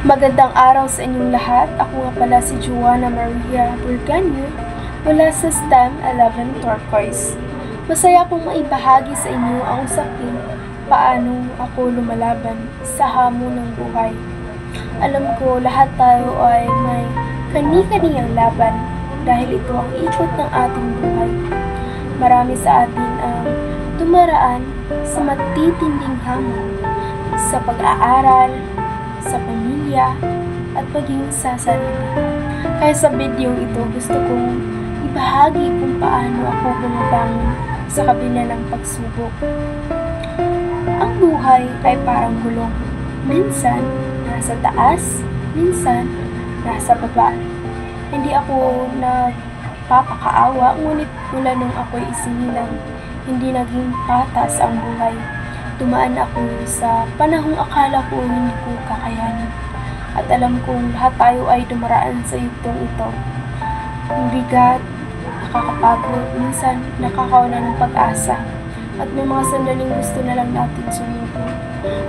Magandang araw sa inyong lahat. Ako nga pala si Joanna Maria Burganyo mula sa STEM 11 Turquoise. Masaya akong maibahagi sa inyo ang usapin paano ako lumalaban sa hamon ng buhay. Alam ko lahat tayo ay may kani-kaniyang laban dahil ito ang ikot ng ating buhay. Marami sa atin ang dumaraan sa matitinding hamon sa pag-aaral, sa pamilya, at maging sa sarili. Kaya sa video ito, gusto kong ibahagi kung paano ako bumabangon sa kabila ng pagsubok. Ang buhay ay parang gulong. Minsan, nasa taas, minsan, nasa baba. Hindi ako nagpapakaawa, ngunit mula nung ako'y isinilang, hindi naging patas ang buhay. Dumaan ako sa panahong akala ko hindi ko kakayanin. At alam kong lahat tayo ay dumaraan sa yugtong ito. Ang bigat, nakakapagod, minsan nakakawala ng pag-asa. At may mga sandaling gusto na lang natin sumuko.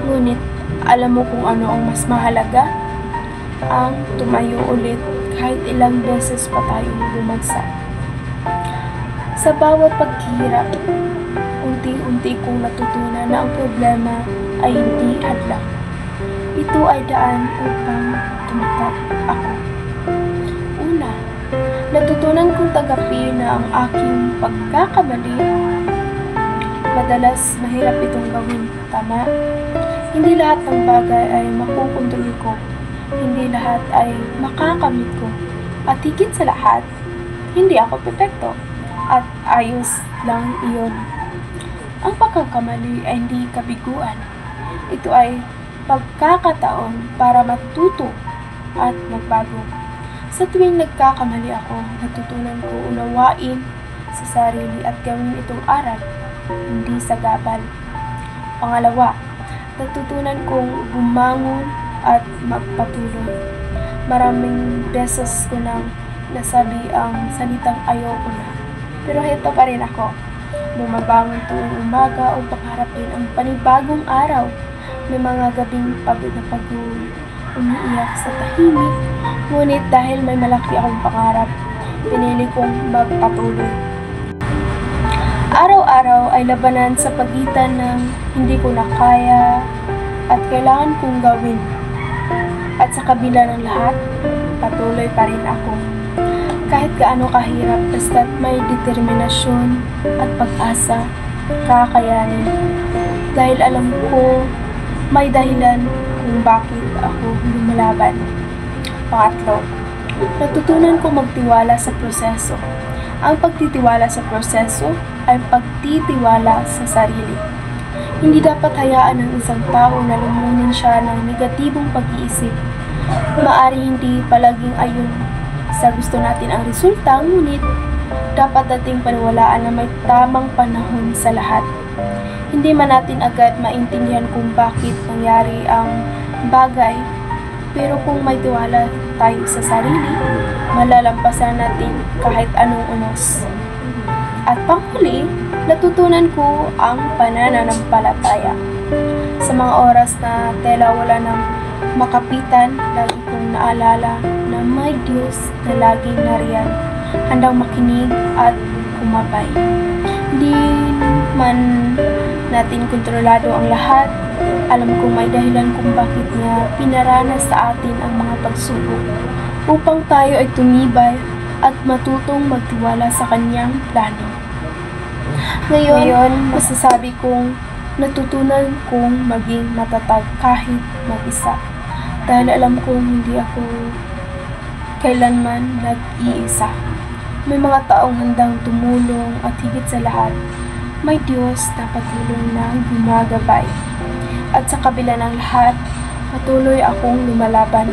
Ngunit, alam mo kung ano ang mas mahalaga? Ang tumayo ulit kahit ilang beses pa tayong bumagsak. Sa bawat paghihirap, unti-unti kong natutunan na ang problema ay hindi hadlang. Ito ay daan upang tumatak ako. Una, natutunan kong tagapin na ang aking pagkakamali. Madalas mahirap itong gawin, tama? Hindi lahat ng bagay ay makukontrol ko. Hindi lahat ay makakamit ko. At higit sa lahat, hindi ako perfecto. At ayos lang iyon. Ang pagkakamali ay hindi kabiguan. Ito ay pagkakataon para matuto at magbago. Sa tuwing nagkakamali ako, natutunan ko unawain sa sarili at gawin itong aral, hindi sa gabal. Pangalawa, natutunan kong bumangon at magpatuloy. Maraming beses ko nang nasabi ang salitang ayoko na. Pero heto pa rin ako. Bumabangon tuwing umaga upang harapin ang panibagong araw. May mga gabing pagod na pagod, umiiyak sa tahimik. Ngunit dahil may malaki akong pangarap, pinili kong magpatuloy. Araw-araw ay labanan sa pagitan ng hindi ko na kaya at kailangan kong gawin. At sa kabila ng lahat, patuloy pa rin ako. Kahit gaano kahirap, basta't may determinasyon at pag-asa, kakayanin. Dahil alam ko, may dahilan kung bakit ako lumalaban. Pangatlo, natutunan ko magtiwala sa proseso. Ang pagtitiwala sa proseso ay pagtitiwala sa sarili. Hindi dapat hayaan ng isang tao na lumunin siya ng negatibong pag-iisip. Maari hindi palaging ayon sa gusto natin ang resulta, ngunit dapat nating paniwalaan na may tamang panahon sa lahat. Hindi man natin agad maintindihan kung bakit nangyari ang bagay, pero kung may tiwala tayo sa sarili, malalampasan natin kahit anong unos. At panghuli, natutunan ko ang pananampalataya. Sa mga oras na tela wala ng makapitan, lagi kong naalala na may Diyos na laging nariyan, handang makinig at kumabay. Hindi man natin kontrolado ang lahat, alam kong may dahilan kung bakit niya pinaranas sa atin ang mga pagsubok, upang tayo ay tumibay at matutong magtiwala sa kanyang plano. Ngayon, masasabi kong natutunan kong maging matatag kahit mag-isa. Dahil alam kong hindi ako kailanman nag-iisa. May mga taong handang tumulong at higit sa lahat, may Diyos na patuloy na gumagabay. At sa kabila ng lahat, patuloy akong lumalaban.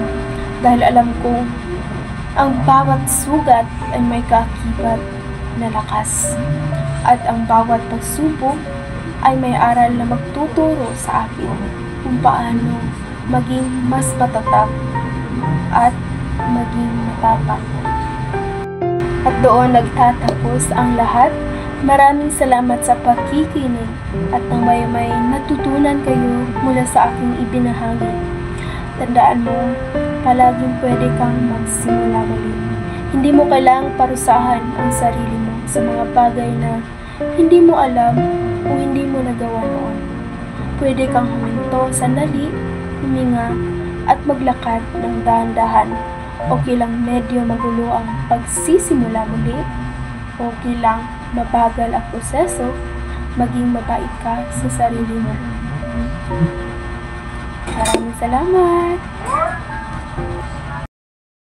Dahil alam kong ang bawat sugat ay may kaakibat na lakas. At ang bawat pagsubok ay may aral na magtuturo sa akin kung paano maging mas matatag at maging matapang. At doon nagtatapos ang lahat. Maraming salamat sa pakikinig at nang may natutunan kayo mula sa aking ibinahagi. tandaan mo, palaging pwede kang magsimula muli. Hindi mo kailangang parusahan ang sarili mo sa mga bagay na hindi mo alam o hindi mo nagawa noon. Pwede kang huminto sandali, huminga, at maglakad ng dahan-dahan. Okay lang medyo magulo ang pagsisimula muli. Okay lang mabagal ang proseso. Maging mabait ka sa sarili mo. Maraming salamat!